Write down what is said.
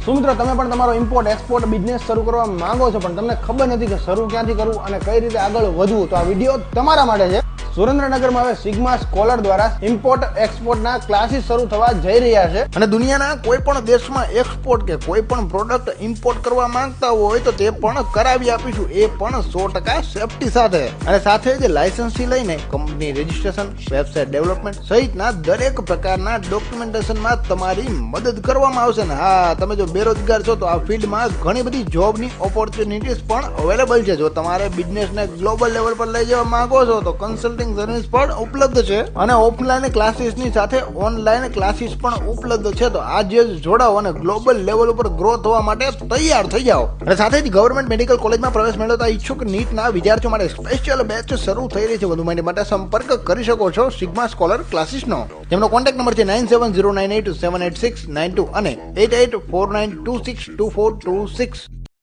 શું મિત્રો તમે પણ તમારો ઇમ્પોર્ટ એક્સપોર્ટ બિઝનેસ શરૂ કરવા માંગો છો પણ તમને ખબર નથી કે શરૂ ક્યાંથી કરવું અને કઈ રીતે આગળ વધવું, તો આ વિડીયો તમારા માટે છે. સુરેન્દ્રનગરમાં હવે સિગ્મા સ્કોલર દ્વારા ઇમ્પોર્ટ એક્સપોર્ટના ક્લાસીસ શરૂ થવા જઈ રહ્યા છે અને દુનિયાના કોઈ પણ દેશમાં એક્સપોર્ટ કે કોઈ પણ પ્રોડક્ટ ઇમ્પોર્ટ કરવા માંગતા હોય તો તે પણ કરાવી આપીશું, એ પણ 100% સેફટી સાથે. અને સાથે જ લાયસન્સથી લઈને કંપની રજિસ્ટ્રેશન, વેબસાઇટ ડેવલપમેન્ટ સહિતના દરેક પ્રકારના ડોક્યુમેન્ટેશનમાં તમારી મદદ કરવામાં આવશે. ને હા, તમે જો બેરોજગાર છો તો આ ફિલ્ડમાં ઘણી બધી જોબની ઓપોર્ચ્યુનિટીઝ પણ અવેલેબલ છે. જો તમારે બિઝનેસને ગ્લોબલ લેવલ પર લઈ જવા માંગો છો તો કન્સલ્ટિંગ સર્વિસ પણ ઉપલબ્ધ છે અને ઓફલાઈન ક્લાસીસની સાથે ઓનલાઈન ક્લાસીસ પણ ઉપલબ્ધ છે. તો આજે જ જોડાઓ અને ગ્લોબલ લેવલ ઉપર ગ્રો થવા માટે તૈયાર થઈ જાઓ. અને સાથે જ ગવર્મેન્ટ મેડિકલ કોલેજમાં પ્રવેશ મેળવતા ઈચ્છુક નીટના વિદ્યાર્થીઓ માટે સ્પેશિયલ બેચ શરૂ થઈ રહી છે. વધુ માહિતી માટે સંપર્ક કરી શકો છો સિગ્મા સ્કોલર ક્લાસીસનો, જેમનો કોન્ટેક્ટ નંબર છે 9709878692 અને 8849262426.